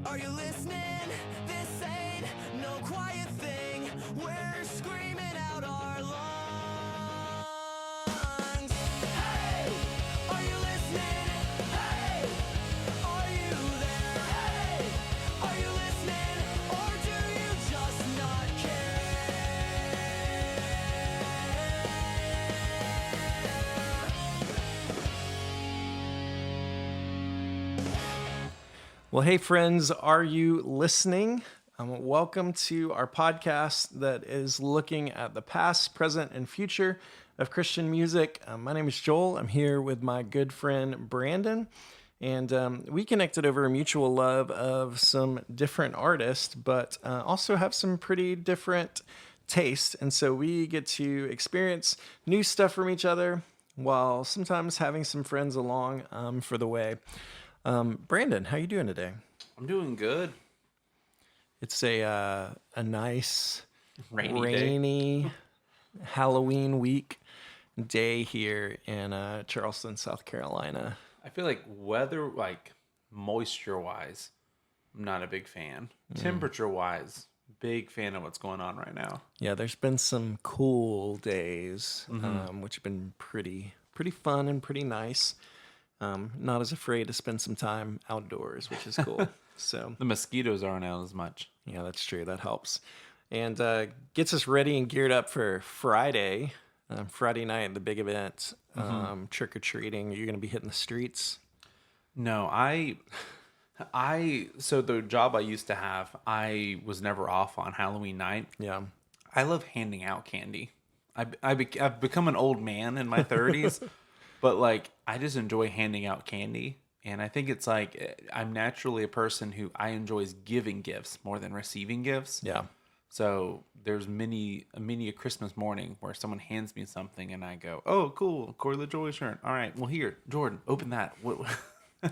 Are you listening? This ain't no quiet thing. We're screaming out our lungs. Hey, are you listening? Hey, are you there? Hey, are you listening? Or do you just not care? Well, hey, friends, are you listening? Welcome to our podcast that is looking at the past, present, and future of Christian music. My name is Joel. I'm here with my good friend Brandon, and we connected over a mutual love of some different artists, but also have some pretty different tastes. And so we get to experience new stuff from each other while sometimes having some friends along for the way. Brandon, how you doing today? I'm doing good. It's a nice Rainy Halloween week day here in Charleston, South Carolina. I feel like weather, like moisture-wise, I'm not a big fan. Temperature-wise, big fan of what's going on right now. Yeah, there's been some cool days, which have been pretty fun and pretty nice. Not as afraid to spend some time outdoors, which is cool. So The mosquitoes aren't out as much. yeah, that's true. That helps. And gets us ready and geared up for Friday. Friday night, the big event, trick-or-treating. You're going to be hitting the streets. No, so the job I used to have, I was never off on Halloween night. Yeah. I love handing out candy. I've become an old man in my 30s, but like I just enjoy handing out candy. And I think it's like I'm naturally a person who I enjoys giving gifts more than receiving gifts. Yeah. So there's a Christmas morning where someone hands me something and I go, "Oh, cool, Corey LaJoy shirt. All right, well here, Jordan, open that." I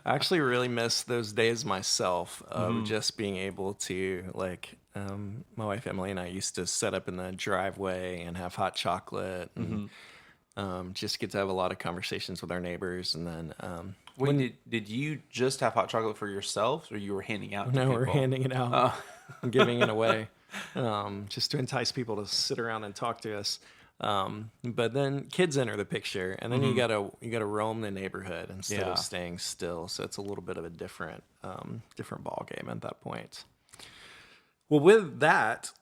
actually really miss those days myself of just being able to, like, my wife Emily and I used to set up in the driveway and have hot chocolate and just get to have a lot of conversations with our neighbors. And then Wait, did you just have hot chocolate for yourself, or you were handing out? To no, we're people? handing it out and giving it away just to entice people to sit around and talk to us. But then kids enter the picture, and then you gotta roam the neighborhood instead of staying still. So it's a little bit of a different ball game at that point. Well, with that,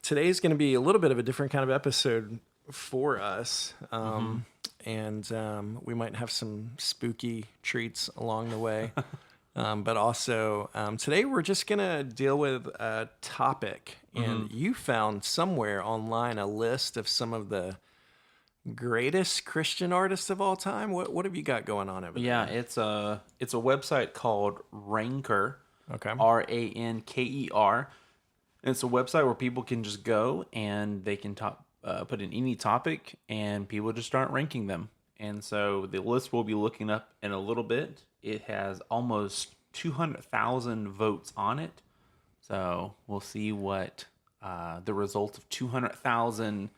today's going to be a little bit of a different kind of episode for us, and we might have some spooky treats along the way. But also, today we're just going to deal with a topic. And you found somewhere online a list of some of the greatest Christian artists of all time. What have you got going on over there? Yeah, it's a website called Ranker. Okay. Ranker. And it's a website where people can just go and they can put in any topic, and people just start ranking them. And so the list we'll be looking up in a little bit. It has almost 200,000 votes on it. So we'll see what the result of 200,000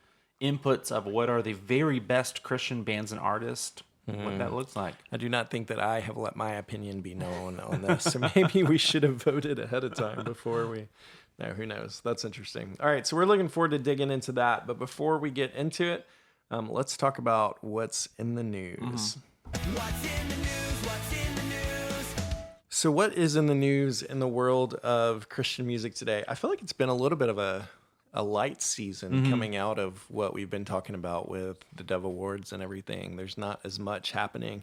inputs of what are the very best Christian bands and artists, what that looks like. I do not think that I have let my opinion be known on this. So maybe we should have voted ahead of time before we... No, who knows? That's interesting. All right, so we're looking forward to digging into that. But before we get into it, let's talk about what's in the news. What's in the news? What's in the news? So what is in the news in the world of Christian music today? I feel like it's been a little bit of a light season coming out of what we've been talking about with the Dove Awards and everything. There's not as much happening.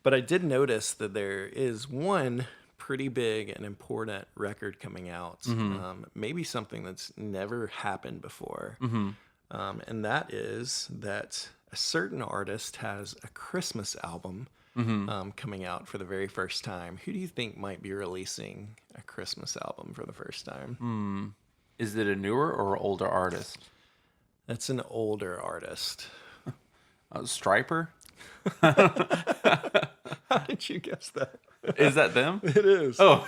But I did notice that there is one pretty big and important record coming out. Maybe something that's never happened before. And that is that a certain artist has a Christmas album coming out for the very first time. Who do you think might be releasing a Christmas album for the first time? Is it a newer or older artist? That's an older artist. Striper? How did you guess that? Is that them? It is. Oh,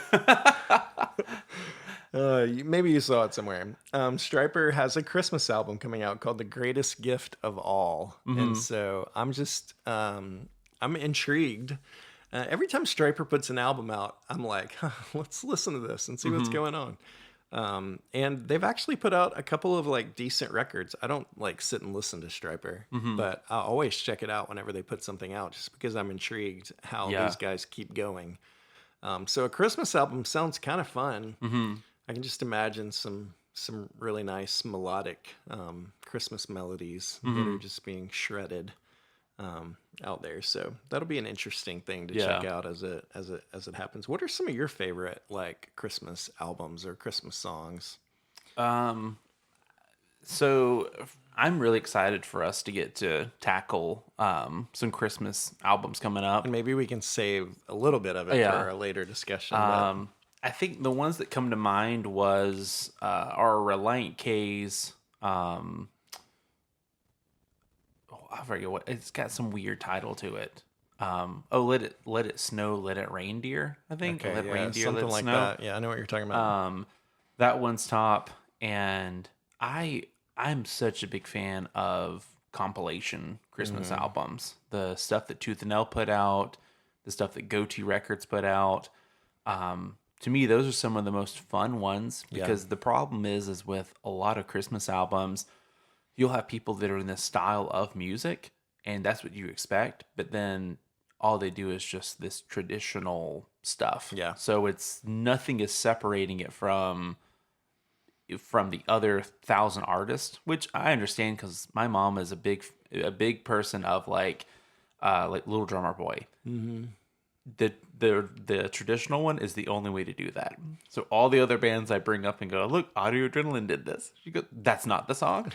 Maybe you saw it somewhere. Stryper has a Christmas album coming out called The Greatest Gift of All. And so I'm just, I'm intrigued Every time Stryper puts an album out, I'm like, let's listen to this and see what's going on. And they've actually put out a couple of like decent records. I don't like sit and listen to Stryper, but I always check it out whenever they put something out, just because I'm intrigued how Yeah. these guys keep going. So a Christmas album sounds kind of fun. I can just imagine some really nice melodic Christmas melodies that are just being shredded out there. So that'll be an interesting thing to check out as it happens. What are some of your favorite like Christmas albums or Christmas songs? So I'm really excited for us to get to tackle some Christmas albums coming up. And maybe we can save a little bit of it Yeah. for a later discussion. but- I think the ones that come to mind was our Reliant K's. I forget what it's got. Some weird title to it. Let it snow, let it reindeer. I think okay, let yeah, reindeer, something let it like snow. that. Yeah, I know what you're talking about. That one's top, and I'm such a big fan of compilation Christmas albums. The stuff that Tooth and Nail put out, the stuff that Goatee Records put out. To me, those are some of the most fun ones because the problem is with a lot of Christmas albums, you'll have people that are in this style of music, and that's what you expect. But then all they do is just this traditional stuff. Yeah. So it's nothing is separating it from the other 1,000 artists, which I understand because my mom is a big person of like Little Drummer Boy. Mm-hmm. The traditional one is the only way to do that. So all the other bands I bring up and go, look, Audio Adrenaline did this. She goes, that's not the song.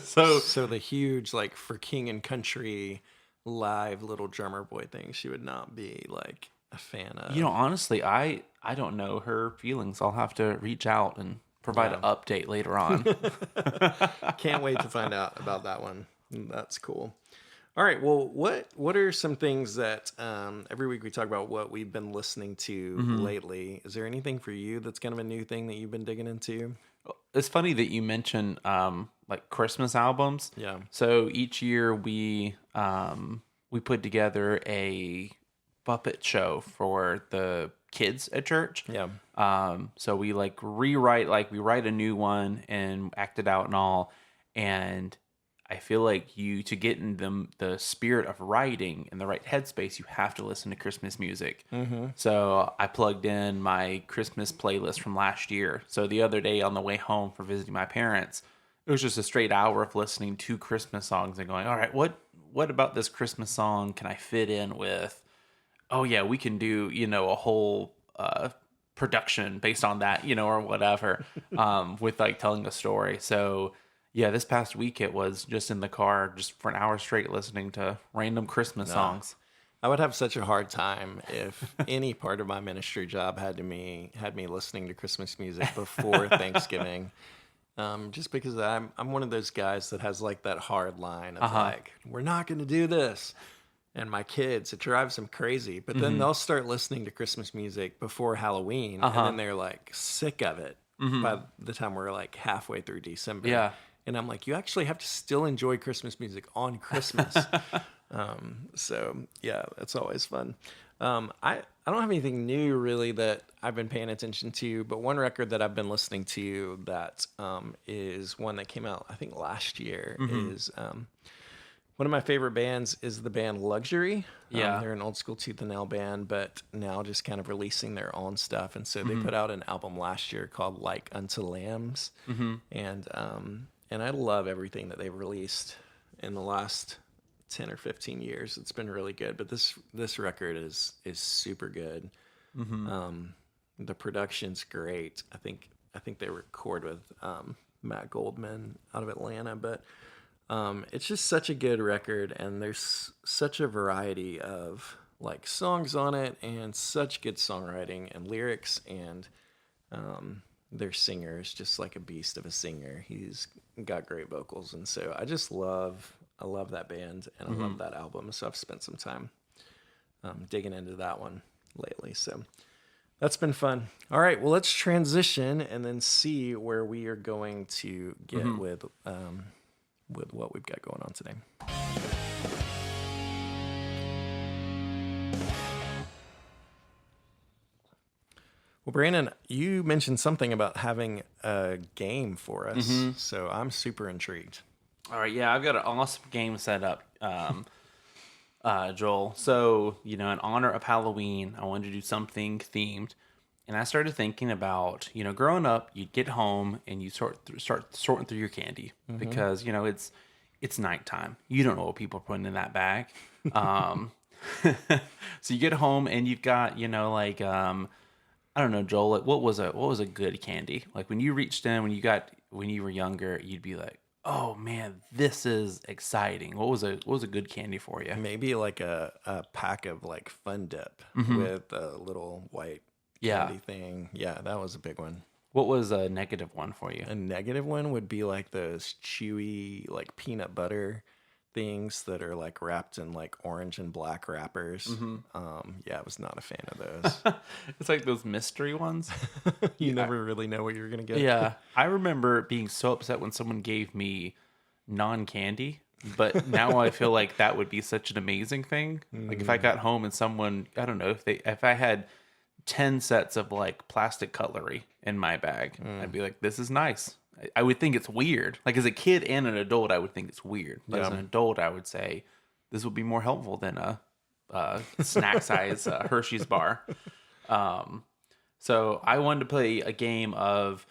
So the huge like for King and Country live Little Drummer Boy thing, she would not be like a fan of. You know, honestly, I don't know her feelings. I'll have to reach out and provide an update later on. Can't wait to find out about that one. That's cool. All right. Well, what are some things that every week we talk about what we've been listening to lately? Is there anything for you that's kind of a new thing that you've been digging into? It's funny that you mentioned like Christmas albums. Yeah. So each year we put together a puppet show for the kids at church. Yeah. So we like we write a new one and act it out and all. And I feel like to get in the spirit of writing in the right headspace, you have to listen to Christmas music. Mm-hmm. So I plugged in my Christmas playlist from last year. So the other day on the way home for visiting my parents, it was just a straight hour of listening to Christmas songs and going, all right, what about this Christmas song can I fit in with? Oh yeah, we can do, a whole production based on that, or whatever, with like telling a story. So yeah, this past week it was just in the car, just for an hour straight, listening to random Christmas songs. I would have such a hard time if any part of my ministry job had me listening to Christmas music before Thanksgiving. Just because I'm one of those guys that has like that hard line of like, we're not going to do this. And my kids, it drives them crazy. But then they'll start listening to Christmas music before Halloween, and then they're like sick of it by the time we're like halfway through December. Yeah. And I'm like, you actually have to still enjoy Christmas music on Christmas. So yeah, that's always fun. I don't have anything new really that I've been paying attention to, but one record that I've been listening to that is one that came out I think last year is one of my favorite bands is the band Luxury. Yeah. They're an old school Tooth and Nail band, but now just kind of releasing their own stuff. And so they put out an album last year called Like Unto Lambs. And I love everything that they've released in the last 10 or 15 years. It's been really good, but this record is super good. The production's great. I think they record with Matt Goldman out of Atlanta, but it's just such a good record, and there's such a variety of like songs on it, and such good songwriting and lyrics, and their singer is just like a beast of a singer. He's got great vocals, and so I love that band, and I love that album. So I've spent some time digging into that one lately. So that's been fun. All right, well, let's transition and then see where we are going to get with what we've got going on today. Well, Brandon, you mentioned something about having a game for us, so I'm super intrigued. All right, yeah, I've got an awesome game set up, Joel. So, in honor of Halloween, I wanted to do something themed. And I started thinking about, growing up, you'd get home and you start sorting through your candy because, it's nighttime. You don't know what people are putting in that bag. So you get home and you've got, I don't know, Joel, like what was a good candy? Like when you reached in, when you were younger, you'd be like, oh man, this is exciting. What was a good candy for you? Maybe like a pack of like Fun Dip with a little white candy thing. Yeah, that was a big one. What was a negative one for you? A negative one would be like those chewy, like peanut butter things that are like wrapped in like orange and black wrappers. Yeah, I was not a fan of those. It's like those mystery ones. You never really know what you're gonna get. Yeah, I remember being so upset when someone gave me non-candy, but now I feel like that would be such an amazing thing. Like if I got home and someone, I don't know, if I had 10 sets of like plastic cutlery in my bag, I'd be like, this is nice. I would think it's weird. Like as a kid and an adult, I would think it's weird. But as an adult, I would say this would be more helpful than a snack size Hershey's bar. So I wanted to play a game of,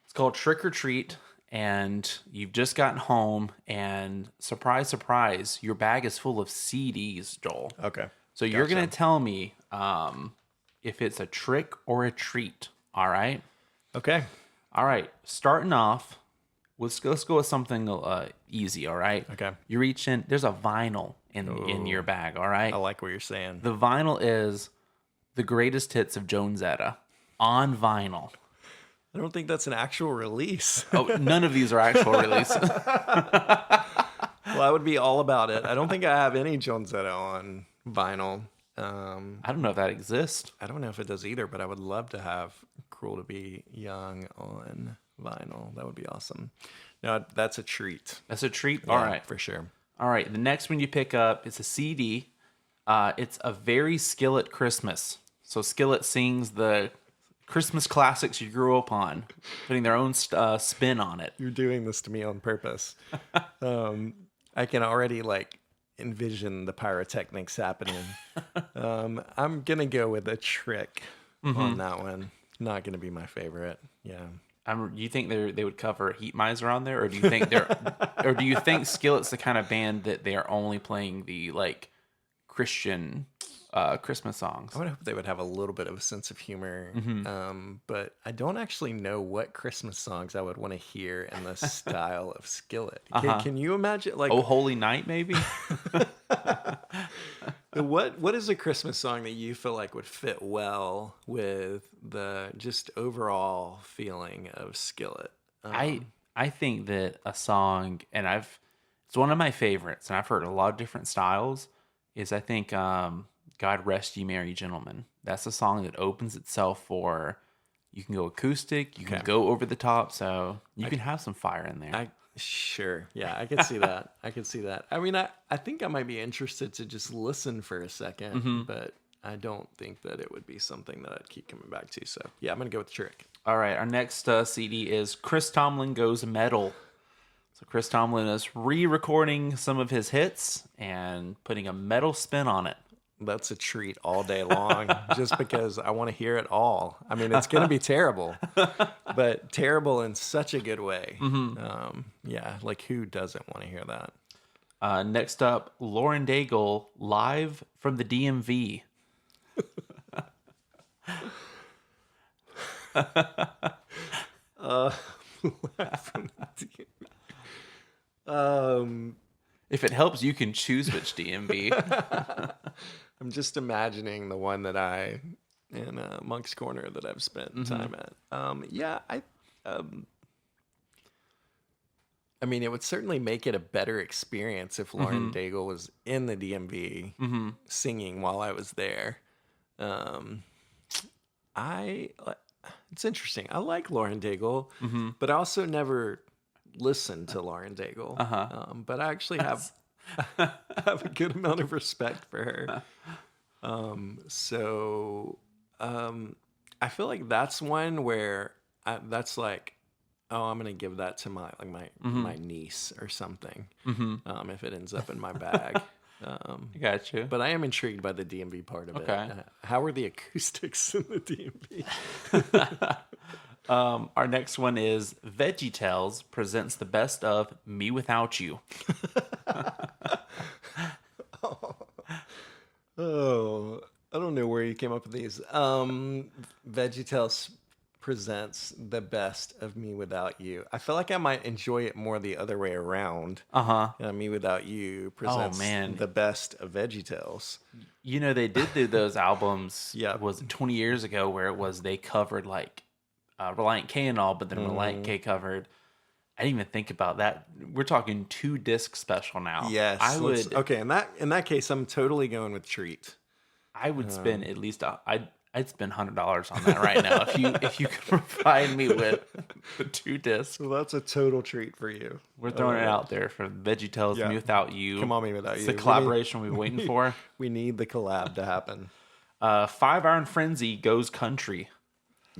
it's called Trick or Treat. And you've just gotten home and surprise, surprise, your bag is full of CDs, Joel. Okay. So you're going to tell me if it's a trick or a treat. All right. Okay. All right, starting off, let's go with something easy, all right? Okay. You reach in, there's a vinyl in your bag, all right? I like what you're saying. The vinyl is the greatest hits of Jonesetta on vinyl. I don't think that's an actual release. Oh, none of these are actual release. Well, I would be all about it. I don't think I have any Jonesetta on vinyl. I don't know if that exists. I don't know if it does either, but I would love to have Cruel to Be Young on vinyl. That would be awesome. No, that's a treat. That's a treat? Yeah, All right. for sure. All right, the next one you pick up is a CD. It's A Very Skillet Christmas. So Skillet sings the Christmas classics you grew up on, putting their own spin on it. You're doing this to me on purpose. I can already envision the pyrotechnics happening. I'm gonna go with a trick on that one. Not gonna be my favorite. Yeah. Do you think they would cover Heat Miser on there, or do you think or do you think Skillet's the kind of band that they are only playing the Christian Christmas songs? I would hope they would have a little bit of a sense of humor, but I don't actually know what Christmas songs I would want to hear in the style of Skillet. Can you imagine? Oh, Holy Night, maybe? What is a Christmas song that you feel like would fit well with the just overall feeling of Skillet? I think that a song, and it's one of my favorites, and I've heard a lot of different styles, is I think God Rest Ye Merry Gentlemen. That's a song that opens itself for, you can go acoustic, you can go over the top, so you can have some fire in there. Sure. Yeah, I can see that. I can see that. I mean, I think I might be interested to just listen for a second, but I don't think that it would be something that I'd keep coming back to. So, yeah, I'm going to go with Trick. All right, our next CD is Chris Tomlin Goes Metal. So Chris Tomlin is re-recording some of his hits and putting a metal spin on it. That's a treat all day long, just because I want to hear it all. I mean, it's going to be terrible, but terrible in such a good way. Yeah, who doesn't want to hear that? Next up, Lauren Daigle, live from the DMV. If it helps, you can choose which DMV. I'm just imagining the one that in Monk's Corner that I've spent time at. I mean, it would certainly make it a better experience if Lauren Daigle was in the DMV singing while I was there. It's interesting. I like Lauren Daigle, but I also never listened to Lauren Daigle. But I actually have a good amount of respect for her. I feel like that's one where that's like, oh, I'm gonna give that to my niece or something. If it ends up in my bag. I got you. But I am intrigued by the DMV part of it. Okay. How are the acoustics in the DMV? Our next one is VeggieTales presents the best of Me Without You. Oh, I don't know where you came up with these. VeggieTales presents the best of Me Without You. I feel like I might enjoy it more the other way around. Me Without You presents man. the best of VeggieTales. You know, they did do those albums, Yeah. was it 20 years ago, where it was they covered like Reliant K and all, but then Reliant K covered. I didn't even think about that. We're talking 2-disc special now. Yes, I would. Okay, in that case, I'm totally going with Treat. I would spend at least I'd spend $100 on that right now if you could provide me with the 2-disc. Well, that's a total treat for you. We're throwing it out there for VeggieTales, Yeah. Me Without You. Come on, Me Without It's You. the collaboration we've been waiting for. We need the collab to happen. 5 Iron Frenzy goes country.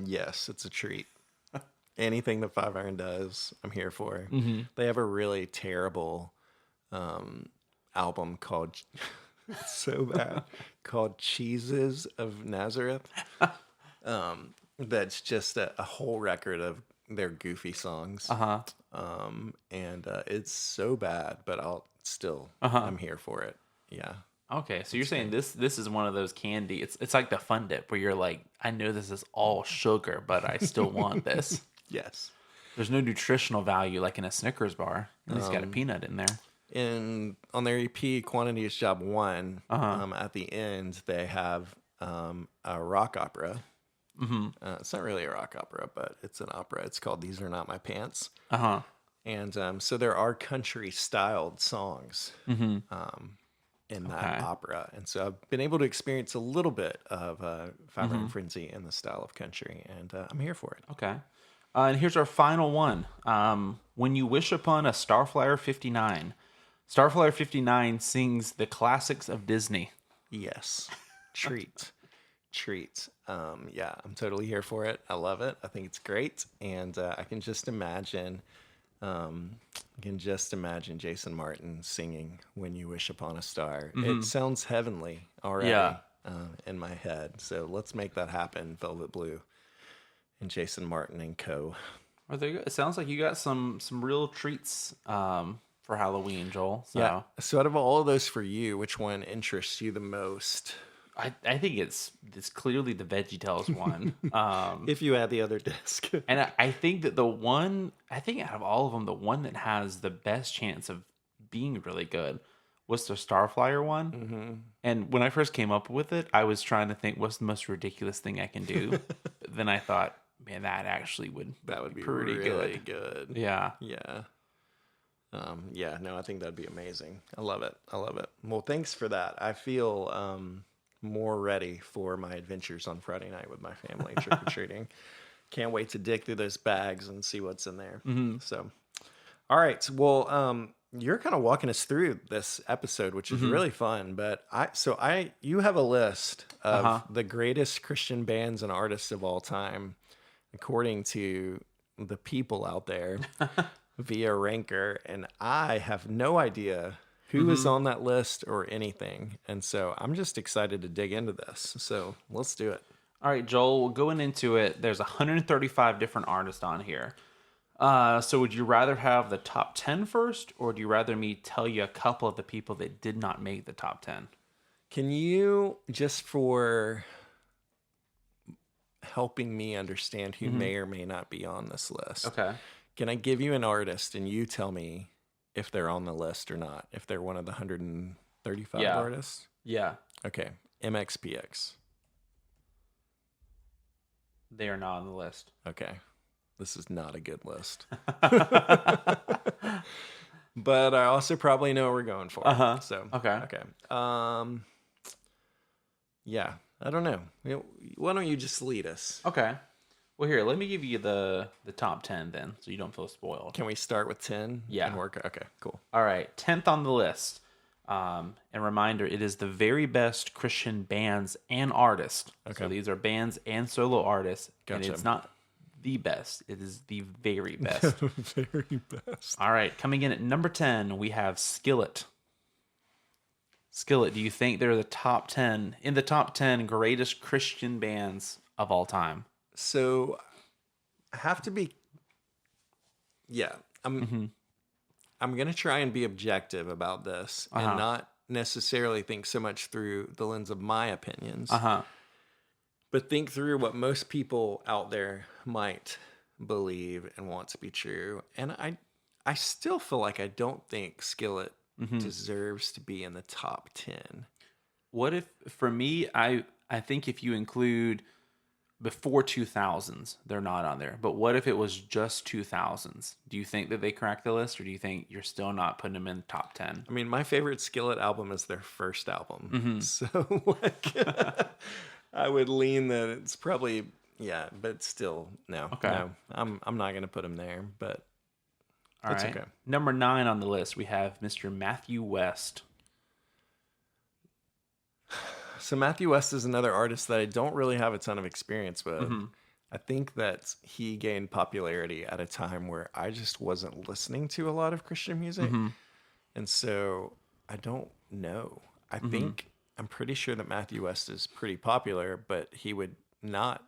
Yes, it's a treat. Anything that 5 Iron does, I'm here for. They have a really terrible album called it's so bad called Cheeses of Nazareth. That's just a whole record of their goofy songs. And it's so bad, but I'm here for it. Yeah. Okay, so you're saying this is one of those candy. It's like the Fun Dip where you're like, I know this is all sugar, but I still want this. Yes. There's no nutritional value like in a Snickers bar. At least got a peanut in there. On their EP Quantity is Job 1, at the end they have a rock opera. It's not really a rock opera, but it's an opera. It's called These Are Not My Pants. And so there are country styled songs in that opera. And so I've been able to experience a little bit of Five Iron Frenzy in the style of country, and I'm here for it. Okay. And here's our final one. When You Wish Upon a Starflyer 59. Starflyer 59 sings the classics of Disney. Yes. Treat. Yeah, I'm totally here for it. I love it. I think it's great. And I can just imagine Jason Martin singing When You Wish Upon a Star. It sounds heavenly already in my head. So let's make that happen, Velvet Blue and Jason Martin and co. Well, there you go. It sounds like you got some real treats for Halloween, Joel. So. Yeah. So out of all of those for you, which one interests you the most? I think it's clearly the VeggieTales one. If you add the other disc. And I think that out of all of them, the one that has the best chance of being really good was the Starflyer one. And when I first came up with it, I was trying to think, what's the most ridiculous thing I can do? But then I thought, man, that would be pretty really good. Yeah. Yeah. No, I think that'd be amazing. I love it. Well, thanks for that. I feel more ready for my adventures on Friday night with my family trick-or-treating. Can't wait to dig through those bags and see what's in there. So, all right. Well, you're kind of walking us through this episode, which is really fun. But you have a list of the greatest Christian bands and artists of all time, according to the people out there via Ranker, and I have no idea who is on that list or anything. And so I'm just excited to dig into this. So let's do it. All right, Joel, going into it, there's 135 different artists on here. So would you rather have the top 10 first, or do you rather me tell you a couple of the people that did not make the top 10? Can you, just for helping me understand who may or may not be on this list, Okay. can I give you an artist and you tell me if they're on the list or not, if they're one of the 135 artists? Yeah. Okay. MXPX. They are not on the list. Okay. This is not a good list. But I also probably know what we're going for. So, Okay. Yeah. I don't know. Why don't you just lead us? Okay. Well, here, let me give you the top 10 then, so you don't feel spoiled. Can we start with 10? Yeah. And work? Okay, cool. All right. 10th on the list. And reminder, it is the very best Christian bands and artists. Okay. So these are bands and solo artists. And Gotcha. it's not the best. It is the very best. Very best. All right. Coming in at number 10, we have Skillet. Skillet, do you think they're the top 10, in the top 10 greatest Christian bands of all time? So I have to be, yeah, I'm going to try and be objective about this and not necessarily think so much through the lens of my opinions, but think through what most people out there might believe and want to be true. And I still feel like I don't think Skillet deserves to be in the top 10. What if, for me, I think if you include before 2000s, they're not on there. But what if it was just 2000s? Do you think that they cracked the list, or do you think you're still not putting them in the top 10? I mean, my favorite Skillet album is their first album. So, like, I would lean that it's probably, yeah, but still, no. Okay. No, I'm not going to put him there, but All it's right. okay. Number 9 on the list, we have Mr. Matthew West. So Matthew West is another artist that I don't really have a ton of experience with. I think that he gained popularity at a time where I just wasn't listening to a lot of Christian music. And so I don't know. I think I'm pretty sure that Matthew West is pretty popular, but he would not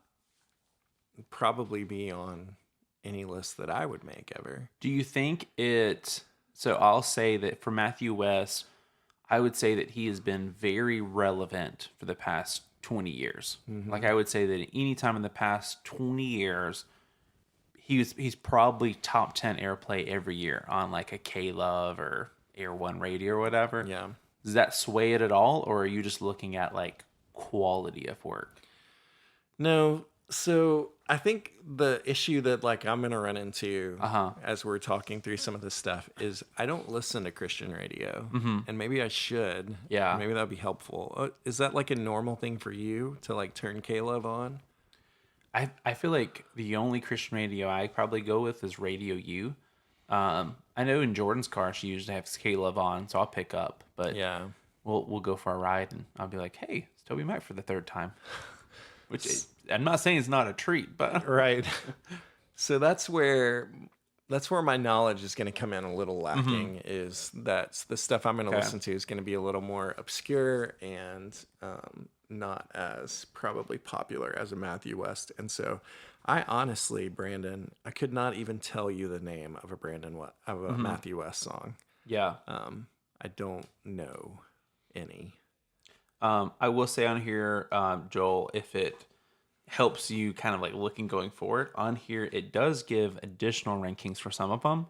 probably be on any list that I would make ever. Do you think it... So I'll say that for Matthew West, I would say that he has been very relevant for the past 20 years. Like, I would say that at any time in the past 20 years, he's probably top 10 airplay every year on like a K-Love or Air One Radio or whatever. Yeah. Does that sway it at all, or are you just looking at like quality of work? No, so I think the issue that like I'm gonna run into as we're talking through some of this stuff is I don't listen to Christian radio, and maybe I should. Yeah. maybe that'd be helpful. Is that like a normal thing for you to like turn K-Love on? I feel like the only Christian radio I probably go with is Radio U. I know in Jordan's car she usually has K-Love on, so I'll pick up. But Yeah, we'll go for a ride, and I'll be like, "Hey, it's Toby Mac for the third time," which I'm not saying it's not a treat, but right. So that's where my knowledge is going to come in a little lacking. Is that the stuff I'm going to listen to is going to be a little more obscure and not as probably popular as a Matthew West. And so I honestly, Brandon, I could not even tell you the name of a Matthew West song. yeah. I don't know any. I will say on here, Joel, if it helps you kind of like looking going forward, on here it does give additional rankings for some of them.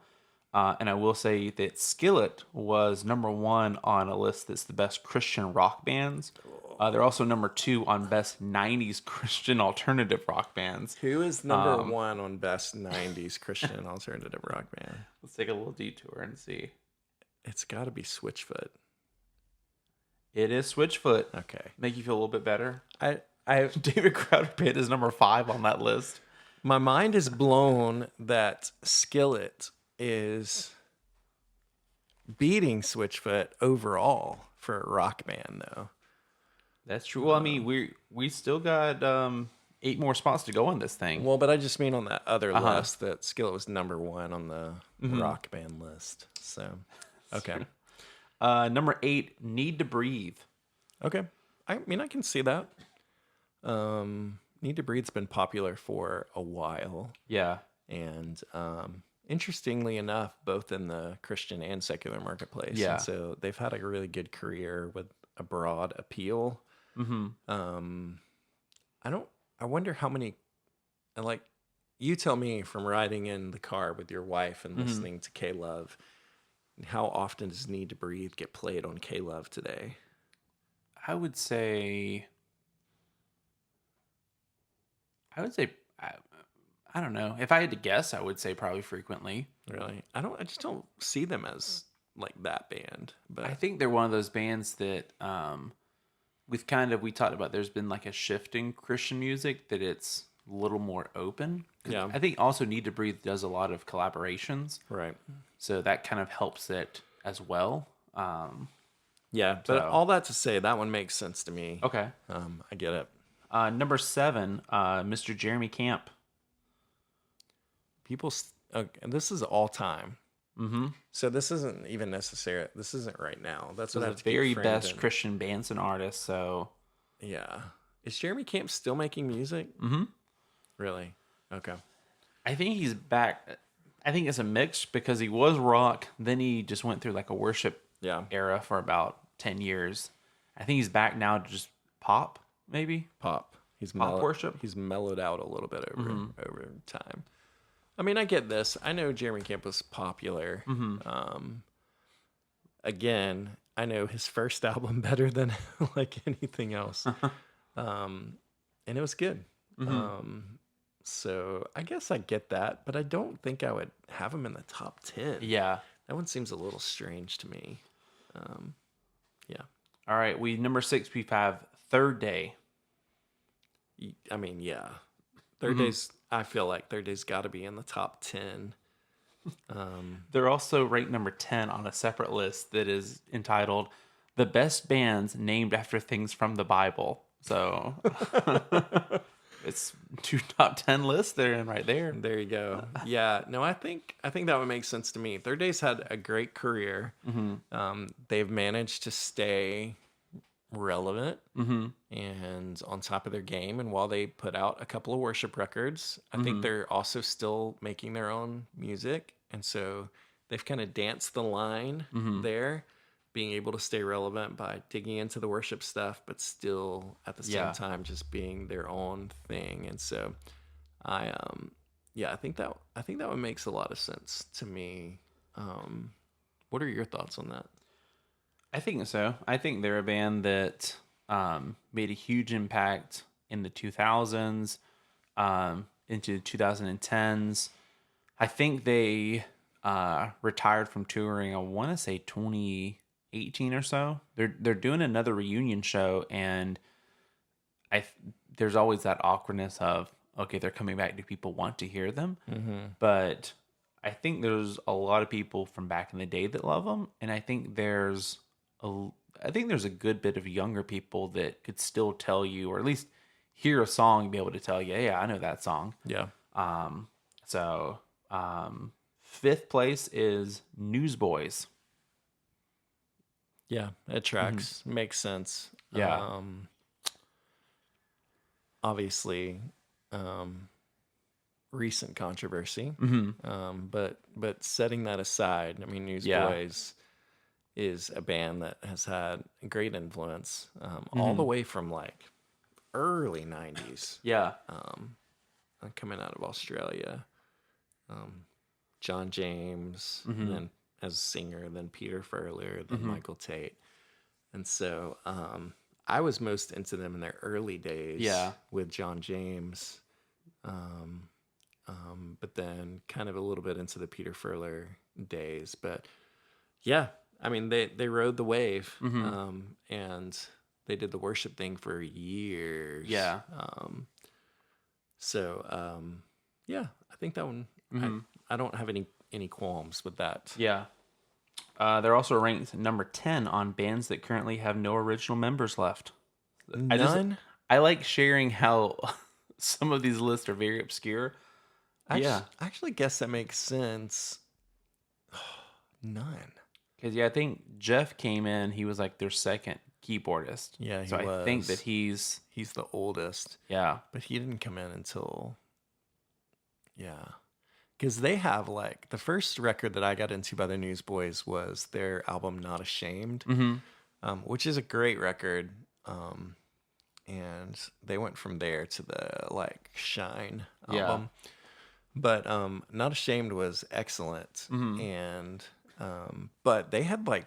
And I will say that Skillet was number 1 on a list that's the best Christian rock bands. They're also number 2 on best 90s Christian alternative rock bands. Who is number 1 on best 90s Christian alternative rock band? Let's take a little detour and see. It's got to be Switchfoot. It is Switchfoot. Okay. Make you feel a little bit better. I David Crowder Pitt is number 5 on that list. My mind is blown that Skillet is beating Switchfoot overall for a rock band, though. That's true. Well, I mean, we still got 8 more spots to go on this thing. Well, but I just mean on that other list that Skillet was number 1 on the rock band list. So, okay. Number 8, Need to Breathe. Okay. I mean, I can see that. Need to Breathe's been popular for a while. Yeah. And interestingly enough, both in the Christian and secular marketplace. Yeah. And so they've had a really good career with a broad appeal. I wonder how many, and like, you tell me from riding in the car with your wife and listening to K-Love, how often does Need to Breathe get played on K-Love today? I would say, I don't know. If I had to guess, I would say probably frequently. Really? I just don't see them as like that band. But I think they're one of those bands that we talked about, there's been like a shift in Christian music that it's a little more open. Yeah. I think also Need to Breathe does a lot of collaborations. right. So that kind of helps it as well. Yeah, but So- all that to say, that one makes sense to me. Okay. I get it. Number 7, Mr. Jeremy Camp. And this is all time. Mm-hmm. So this isn't even necessary. This isn't right now. That's So what I the have to keep very framed best in. Christian bands and artists. So Yeah. Is Jeremy Camp still making music? Mhm. Really? Okay. I think he's back. I think it's a mix because he was rock, then he just went through like a worship Yeah. era for about 10 years. I think he's back now to just pop, maybe. Pop. He's Pop worship? He's mellowed out a little bit over time. I mean, I get this. I know Jeremy Camp was popular. Again, I know his first album better than like anything else. And it was good. So I guess I get that, but I don't think I would have him in the top 10. Yeah. That one seems a little strange to me. Yeah. All right. Number 6, we have Third Day. I mean, yeah. Third Day's, I feel like Third Day's got to be in the top 10. They're also ranked number 10 on a separate list that is entitled The Best Bands Named After Things from the Bible. So it's 2 top 10 lists they're in right there. There you go. Yeah. No, I think that would make sense to me. Third Day's had a great career. They've managed to stay relevant and on top of their game. And while they put out a couple of worship records, I think they're also still making their own music. And so they've kind of danced the line there, being able to stay relevant by digging into the worship stuff, but still at the same time just being their own thing. And so I think that one makes a lot of sense to me. What are your thoughts on that? I think so. I think they're a band that made a huge impact in the 2000s, into 2010s. I think they retired from touring, I want to say 2018 or so. They're doing another reunion show, and there's always that awkwardness of, okay, they're coming back. Do people want to hear them? But I think there's a lot of people from back in the day that love them, and I think there's a good bit of younger people that could still tell you, or at least hear a song and be able to tell you, yeah, I know that song. Yeah. So 5th place is Newsboys. Yeah, it tracks. Makes sense. Yeah. Obviously, recent controversy. But setting that aside, I mean, Newsboys is a band that has had great influence all the way from like early 90s. Yeah. Coming out of Australia. John James, and then as a singer, then Peter Furler, then Michael Tate. And so I was most into them in their early days with John James. But then kind of a little bit into the Peter Furler days. But yeah, I mean, they rode the wave, and they did the worship thing for years. Yeah. Yeah, I think that one, I don't have any qualms with that. Yeah. They're also ranked number 10 on bands that currently have no original members left. None? I like sharing how some of these lists are very obscure. I actually guess that makes sense. None. Because, I think Jeff came in, he was like their second keyboardist. Yeah, he so I think was. that he's the oldest. Yeah. But he didn't come in until, because they have like the first record that I got into by the Newsboys was their album Not Ashamed, which is a great record. And they went from there to the like Shine album. But Not Ashamed was excellent. And but they had like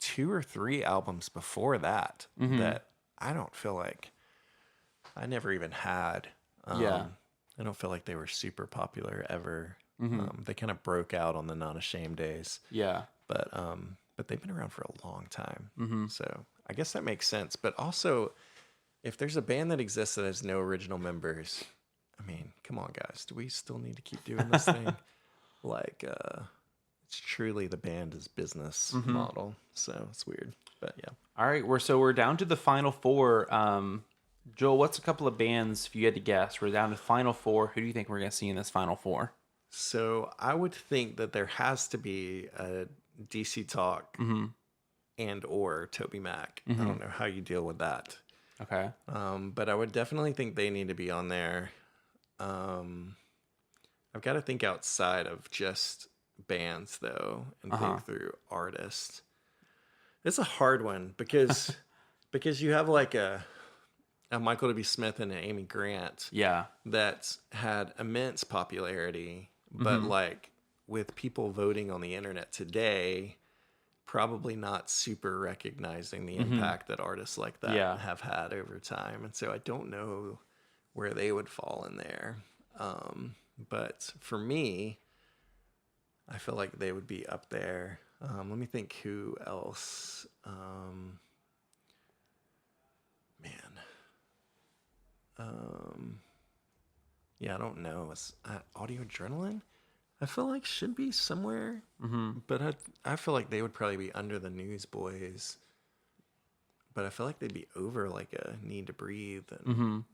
2 or 3 albums before that that I don't feel like I never even had. I don't feel like they were super popular ever. They kind of broke out on the Not Ashamed days. Yeah. But they've been around for a long time. So I guess that makes sense. But also, if there's a band that exists that has no original members, I mean, come on, guys. Do we still need to keep doing this thing? Like, it's truly the band is business model. So it's weird, but yeah. All right, we're down to the final four. Joel, what's a couple of bands if you had to guess? We're down to final four. Who do you think we're gonna see in this final four? So I would think that there has to be a DC Talk and or Toby Mac. I don't know how you deal with that. Okay. But I would definitely think they need to be on there. I've got to think outside of just bands though, and think through artists. It's a hard one because you have like a Michael W. Smith and an Amy Grant Yeah. that had immense popularity, but like with people voting on the internet today, probably not super recognizing the impact that artists like that Yeah. have had over time. And so I don't know where they would fall in there. But for me, I feel like they would be up there. Let me think who else. Yeah, I don't know. It's Audio Adrenaline. I feel like should be somewhere, but I feel like they would probably be under the Newsboys. But I feel like they'd be over like a Need to Breathe, and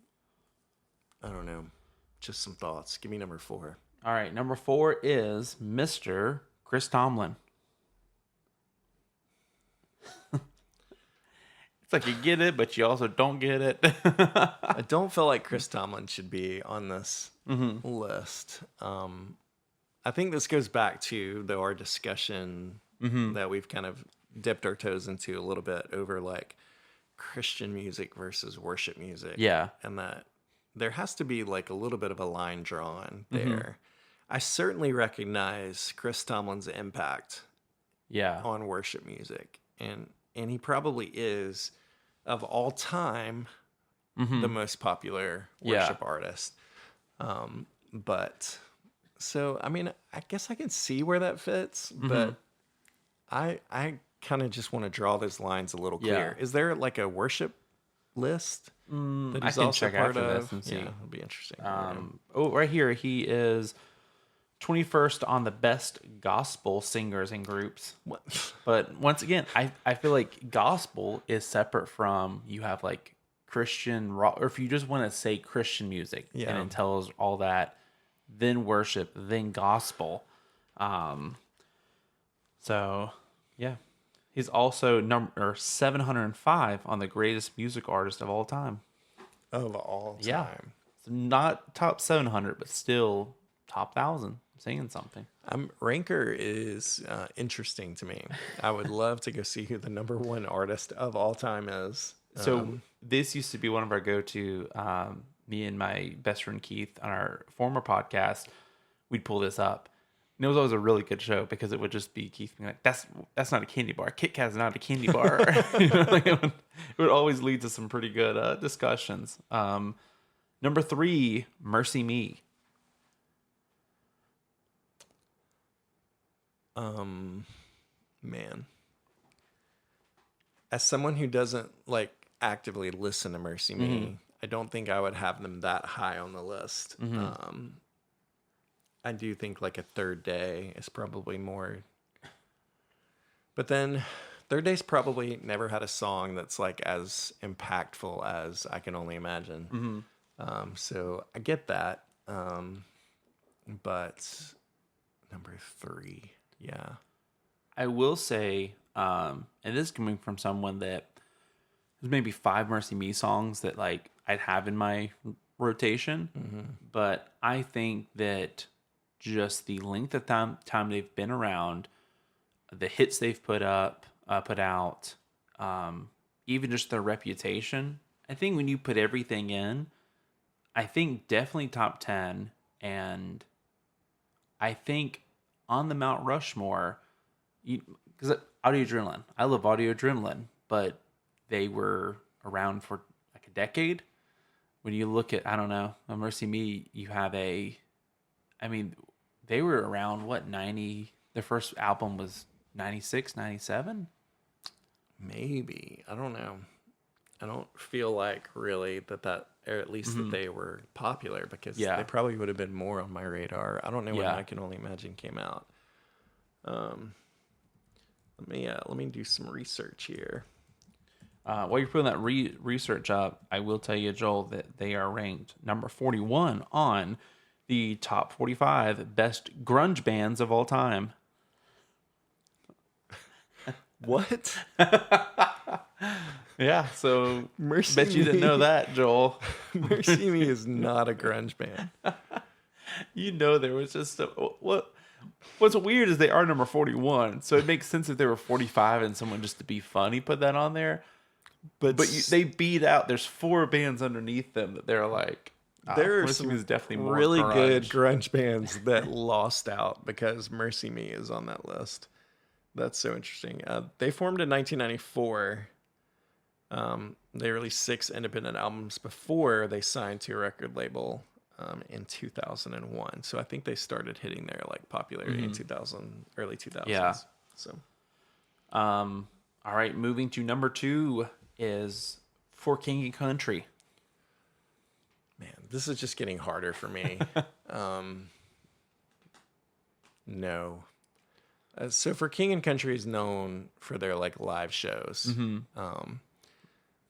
I don't know. Just some thoughts. Give me number 4. All right, number 4 is Mr. Chris Tomlin. It's like you get it, but you also don't get it. I don't feel like Chris Tomlin should be on this list. I think this goes back to our discussion that we've kind of dipped our toes into a little bit over like Christian music versus worship music. Yeah. And that there has to be like a little bit of a line drawn there. I certainly recognize Chris Tomlin's impact Yeah. on worship music. And he probably is, of all time, the most popular worship artist. But so, I mean, I guess I can see where that fits, but I kind of just want to draw those lines a little clear. Yeah. Is there like a worship list that I he's can also check part after of? this and see. Yeah, it'll be interesting. Right here, he is 21st on the best gospel singers and groups. What? But once again, I feel like gospel is separate from, you have like Christian rock, or if you just want to say Christian music, Yeah. and it tells all that, then worship, then gospel. So yeah, he's also number 705 on the greatest music artist of all time. Of all time. Yeah. So not top 700, but still top 1,000. Saying something. Ranker is interesting to me. I would love to go see who the number 1 artist of all time is. So this used to be one of our go-to, me and my best friend Keith on our former podcast, we'd pull this up. And it was always a really good show because it would just be Keith being like, that's not a candy bar. Kit Kat's not a candy bar. It would always lead to some pretty good discussions. Number 3, Mercy Me. Man. As someone who doesn't like actively listen to Mercy Me, I don't think I would have them that high on the list. I do think like a Third Day is probably more. But then Third Day's probably never had a song that's like as impactful as I Can Only Imagine. So I get that. But number 3, yeah. I will say, and this is coming from someone that there's maybe 5 Mercy Me songs that like I'd have in my rotation, but I think that just the length of time they've been around, the hits they've put out, even just their reputation. I think when you put everything in, I think definitely top 10, and I think on the Mount Rushmore, because Audio Adrenaline, I love Audio Adrenaline, but they were around for like a decade. When you look at, I don't know, Mercy Me, you have they were around, what, 90? Their first album was 96, 97? Maybe. I don't know. I don't feel like really that or at least that they were popular, because they probably would have been more on my radar. I don't know when I Can Only Imagine came out. Let me do some research here. While you're putting that research up, I will tell you, Joel, that they are ranked number 41 on the top 45 best grunge bands of all time. What? Yeah, so Mercy bet you didn't Me. know that, Joel. Mercy Me is not a grunge band. You know there was just what's weird is they are number 41, so it makes sense if they were 45 and someone just to be funny put that on there. But they beat out. There's 4 bands underneath them that they're like. There are Mercy some Me is definitely more really grunge. good grunge bands that lost out because Mercy Me is on that list. That's so interesting. They formed in 1994. They released 6 independent albums before they signed to a record label in 2001. So I think they started hitting their like popularity in early 2000s. Yeah. So All right, moving to number 2 is For King and Country. man, this is just getting harder for me. No. So for King and Country is known for their like live shows.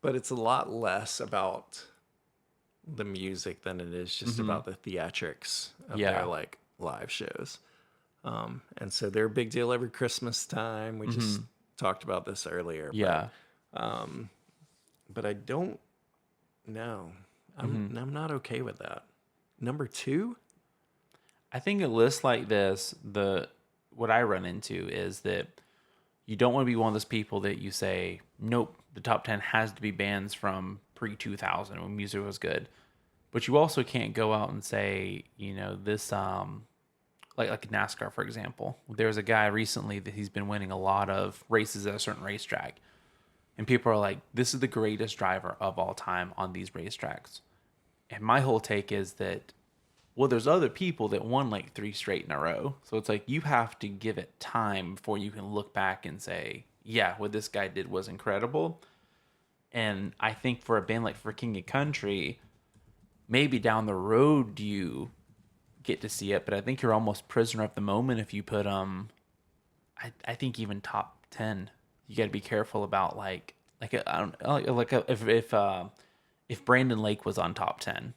But it's a lot less about the music than it is just about the theatrics of Yeah. their like live shows. And so they're a big deal every Christmas time. We just talked about this earlier. Yeah. But I don't know. I'm not okay with that. Number 2? I think a list like this, what I run into is that you don't want to be one of those people that you say, nope, the top 10 has to be bands from pre-2000 when music was good. But you also can't go out and say, this, like NASCAR, for example. There's a guy recently that he's been winning a lot of races at a certain racetrack. And people are like, this is the greatest driver of all time on these racetracks. And my whole take is that, well, there's other people that won like 3 straight in a row. So it's like you have to give it time before you can look back and say, yeah, what this guy did was incredible. And I think for a band like For King and Country, maybe down the road you get to see it, but I think you're almost prisoner of the moment if you put I think even top 10. You got to be careful about if Brandon Lake was on top 10.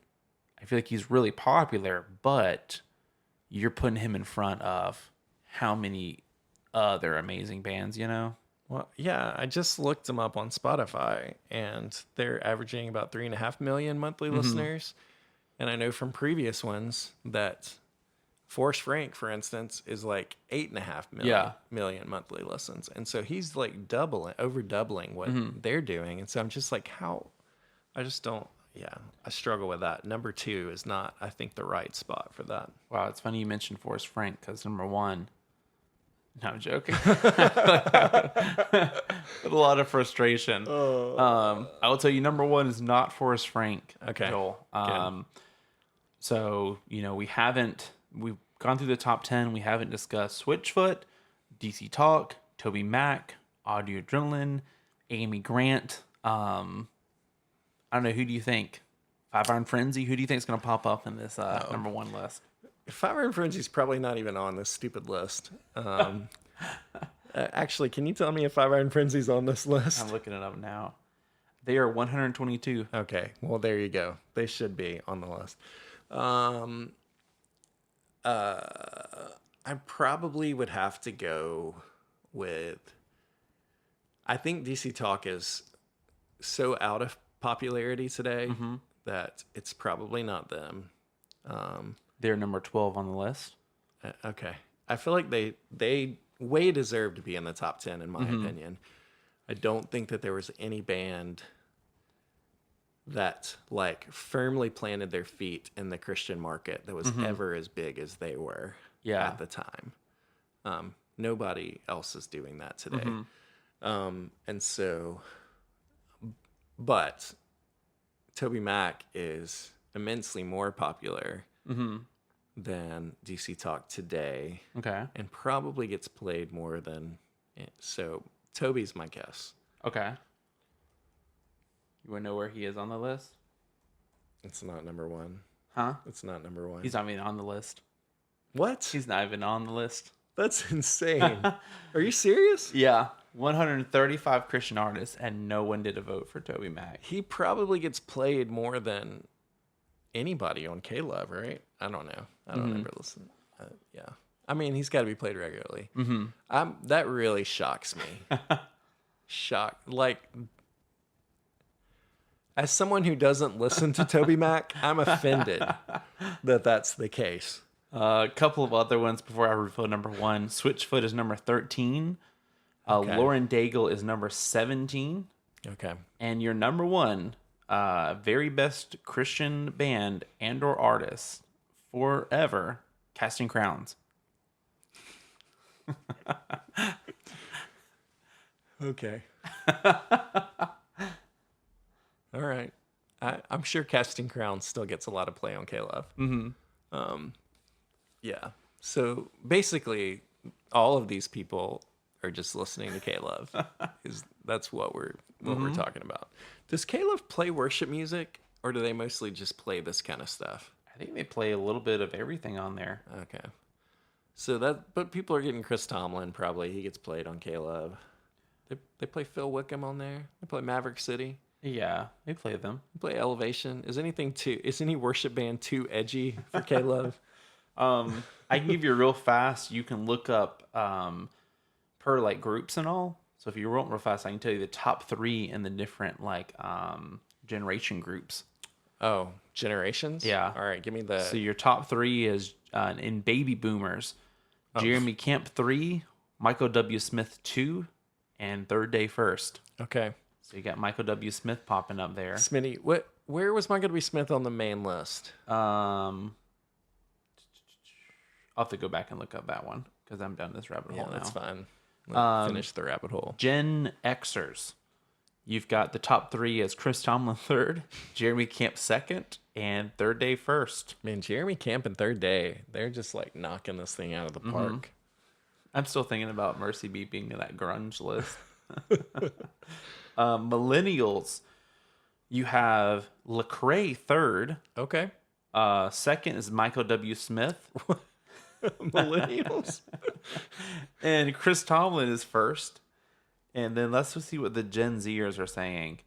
I feel like he's really popular, but you're putting him in front of how many other amazing bands, Well, yeah, I just looked them up on Spotify, and they're averaging about 3.5 million monthly listeners. And I know from previous ones that Forrest Frank, for instance, is like 8.5 million monthly listens. And so he's like over doubling what they're doing. And so I'm just like, I just don't, I struggle with that. Number 2 is not, I think, the right spot for that. Wow, it's funny you mentioned Forrest Frank because number 1. No, I'm joking. With a lot of frustration. I will tell you, number 1 is not Forrest Frank. Okay. Joel. Good. So we've gone through the top 10. We haven't discussed Switchfoot, DC Talk, Toby Mac, Audio Adrenaline, Amy Grant. I don't know. Who do you think? Five Iron Frenzy. Who do you think is going to pop up in this number 1 list? Five Iron Frenzy's probably not even on this stupid list. Actually, can you tell me if Five Iron Frenzy's on this list? I'm looking it up now. They are 122. Okay, well, there you go. They should be on the list. I probably would have to go with... I think DC Talk is so out of popularity today that it's probably not them. They're number 12 on the list. Okay. I feel like they way deserve to be in the top 10, in my opinion. I don't think that there was any band that like firmly planted their feet in the Christian market that was ever as big as they were at the time. Nobody else is doing that today. And so, but Toby Mac is immensely more popular than DC Talk today. Okay. And probably gets played more than it. So Toby's my guess. Okay. You want to know where he is on the list? It's not number 1. Huh? It's not number 1. He's not even on the list. What? He's not even on the list. That's insane. Are you serious? Yeah, 135 Christian artists, and no one did a vote for Toby Mac. He probably gets played more than anybody on K-Love, right? I don't know. I don't ever listen. Yeah. I mean, he's got to be played regularly. That really shocks me. Like, as someone who doesn't listen to Toby Mac, I'm offended that that's the case. A couple of other ones before I reveal number 1. Switchfoot is number 13. Okay. Lauren Daigle is number 17. Okay. And your number 1, very best Christian band and or artist forever, Casting Crowns. Okay. All right. I'm sure Casting Crowns still gets a lot of play on K-Love. Yeah. So basically, all of these people are just listening to K-Love. That's what we're talking about. Does K-Love play worship music, or do they mostly just play this kind of stuff? I think they play a little bit of everything on there. Okay. So but people are getting Chris Tomlin probably. He gets played on K-Love. They play Phil Wickham on there. They play Maverick City. Yeah, they play them. They play Elevation. Is any worship band too edgy for K-Love? I can give you real fast. You can look up per like groups and all. So if you want real fast, I can tell you the top 3 in the different like generation groups. Oh, generations? Yeah. All right, give me the... So your top 3 is in baby boomers, Jeremy Camp 3, Michael W. Smith 2, and Third Day First. Okay. So you got Michael W. Smith popping up there. Smitty, where was Michael W. Smith on the main list? I'll have to go back and look up that one because I'm down this rabbit hole now. That's fine. Let's finish the rabbit hole. Gen Xers. You've got the top 3 as Chris Tomlin 3rd, Jeremy Camp 2nd, and Third Day First. Man, Jeremy Camp and Third Day, they're just like knocking this thing out of the park. I'm still thinking about Mercy B being in that grunge list. Millennials. You have Lecrae 3rd. Okay. Second is Michael W. Smith. Millennials? And Chris Tomlin is 1st. And then let's see what the Gen Zers are saying.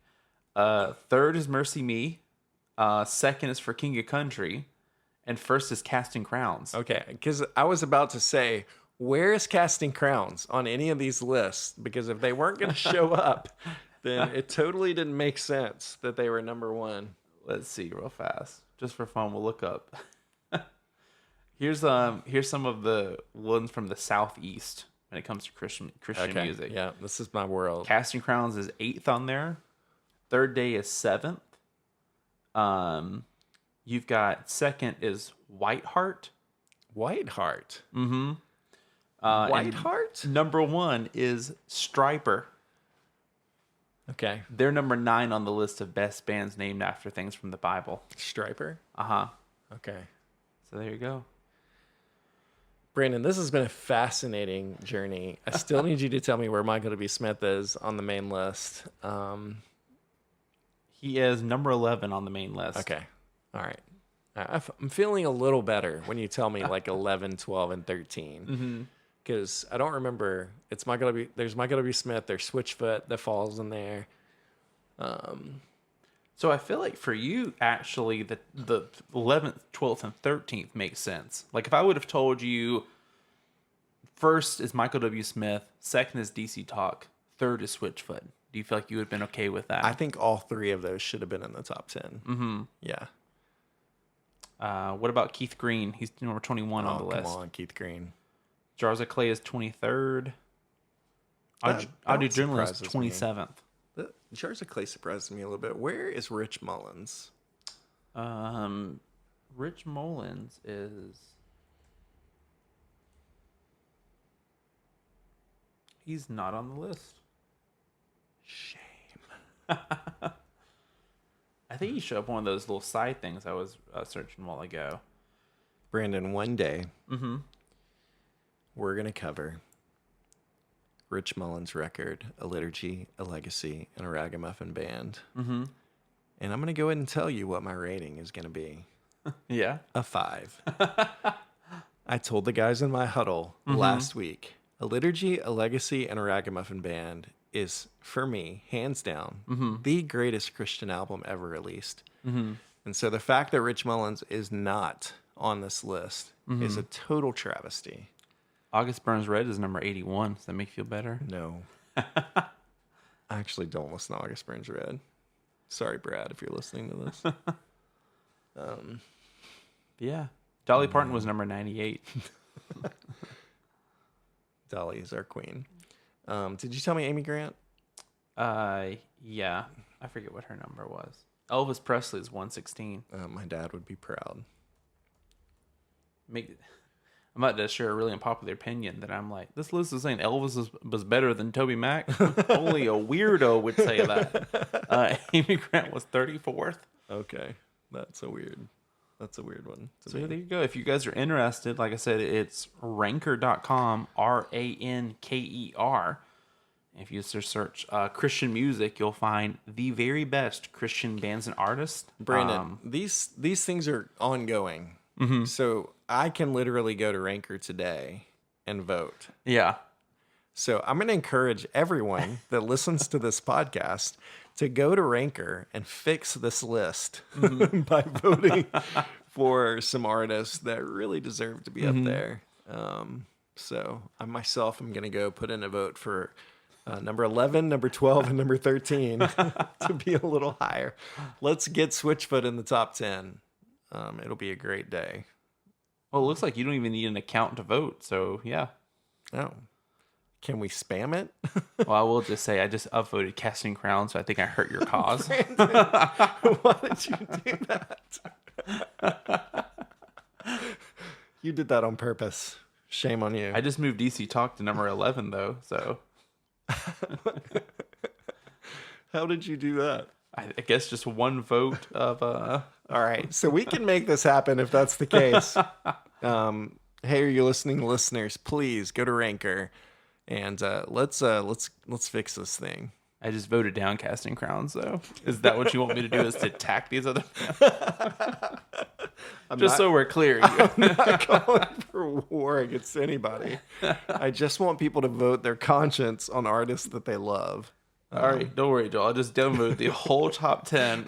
3rd is Mercy Me. 2nd is For King of Country. And 1st is Casting Crowns. Okay, because I was about to say, where is Casting Crowns on any of these lists? Because if they weren't going to show up, then it totally didn't make sense that they were number 1. Let's see real fast. Just for fun, we'll look up. Here's some of the ones from the Southeast when it comes to Christian music. Yeah, this is my world. Casting Crowns is 8th on there. Third Day is 7th. You've got 2nd is Whiteheart. Whiteheart. Mm-hmm. Whiteheart? Number 1 is Striper. Okay. They're number 9 on the list of best bands named after things from the Bible. Striper? Uh-huh. Okay. So there you go. Brandon, this has been a fascinating journey. I still need you to tell me where Michael W. Smith is on the main list. He is number 11 on the main list. Okay. All right. I'm feeling a little better when you tell me like 11, 12, and 13. Because I don't remember. It's Michael W. There's Michael W. Smith. There's Switchfoot that falls in there. So I feel like for you, actually, the 11th, 12th, and 13th makes sense. Like if I would have told you 1st is Michael W. Smith, 2nd is DC Talk, 3rd is Switchfoot. Do you feel like you would have been okay with that? I think all 3 of those should have been in the top 10. Mm-hmm. Yeah. What about Keith Green? He's number 21 on the list. Come on, Keith Green. Jars of Clay is 23rd. That Adrenalin is surprises me. 27th. Jars of Clay surprises me a little bit. Where is Rich Mullins? Rich Mullins is... He's not on the list. Shame. I think he showed up one of those little side things I was searching a while ago. Brandon, one day we're going to cover Rich Mullins' record, A Liturgy, A Legacy, and a Ragamuffin Band. And I'm going to go ahead and tell you what my rating is going to be. Yeah. A 5. I told the guys in my huddle last week, A Liturgy, A Legacy, and a Ragamuffin Band is, for me, hands down, the greatest Christian album ever released. And so the fact that Rich Mullins is not on this list is a total travesty. August Burns Red is number 81. Does that make you feel better? No. I actually don't listen to August Burns Red. Sorry, Brad, if you're listening to this. Yeah. Dolly Parton was number 98. Dolly is our queen. Did you tell me Amy Grant? Yeah. I forget what her number was. Elvis Presley is 116. My dad would be proud. I'm about to share a really unpopular opinion that I'm like, this list is saying Elvis was better than Toby Mac. Only a weirdo would say that. Amy Grant was 34th. Okay, that's a weird one. So there you go. If you guys are interested, like I said, it's ranker.com, RANKER. If you just search Christian music, you'll find the very best Christian bands and artists. Brandon, these things are ongoing. So I can literally go to Ranker today and vote. Yeah. So I'm going to encourage everyone that listens to this podcast to go to Ranker and fix this list by voting for some artists that really deserve to be up there. So I myself am going to go put in a vote for number 11, number 12, and number 13 to be a little higher. Let's get Switchfoot in the top 10. It'll be a great day. Well, it looks like you don't even need an account to vote. So, yeah. Oh. Can we spam it? Well, I will just say I just upvoted Casting Crowns, so I think I hurt your cause. Why did you do that? You did that on purpose. Shame on you. I just moved DC Talk to number 11, though. So, how did you do that? I guess just one vote of... All right, so we can make this happen if that's the case. Hey, are you listening, listeners? Please go to Ranker and let's fix this thing. I just voted down Casting Crowns, though. Is that what you want me to do? Is to attack these other? So we're clear. I'm not calling for war against anybody. I just want people to vote their conscience on artists that they love. All right, don't worry, Joel. I'll just downvote the whole top 10.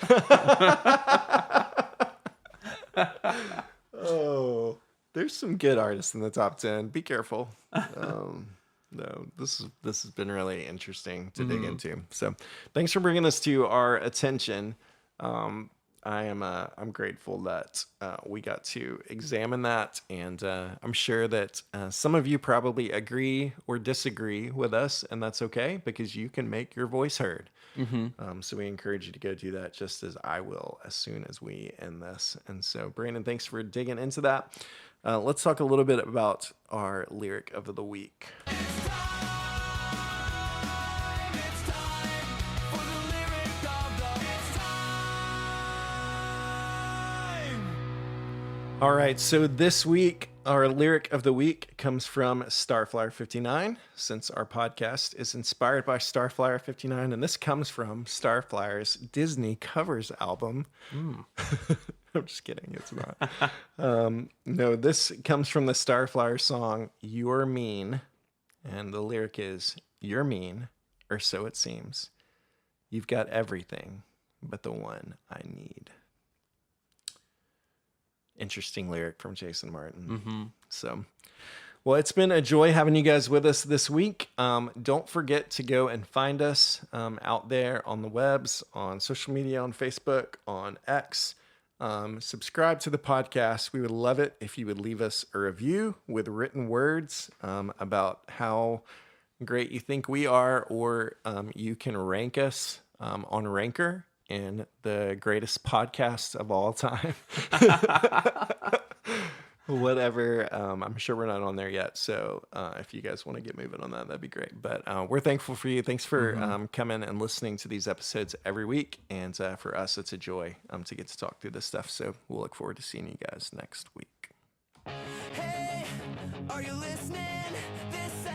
Oh, there's some good artists in the top 10. Be careful. No, this has been really interesting to dig into. So, thanks for bringing this to our attention. I'm grateful that we got to examine that, and I'm sure that some of you probably agree or disagree with us, and that's okay because you can make your voice heard. So we encourage you to go do that, just as I will as soon as we end this. And so, Brandon, thanks for digging into that. Let's talk a little bit about our lyric of the week. All right, so this week, our lyric of the week comes from Starflyer 59, since our podcast is inspired by Starflyer 59, and this comes from Starflyer's Disney covers album. I'm just kidding, it's not. No, this comes from the Starflyer song, You're Mean, and the lyric is, You're mean, or so it seems. You've got everything but the one I need. Interesting lyric from Jason Martin. So, well, it's been a joy having you guys with us this week. Don't forget to go and find us out there on the webs, on social media, on Facebook, on X. Subscribe to the podcast. We would love it if you would leave us a review with written words about how great you think we are, or you can rank us on Ranker in the greatest podcast of all time. Whatever. I'm sure we're not on there yet. So if you guys want to get moving on that, that'd be great. But we're thankful for you. Thanks for coming and listening to these episodes every week. And for us, it's a joy to get to talk through this stuff. So we'll look forward to seeing you guys next week. Hey, are you listening? This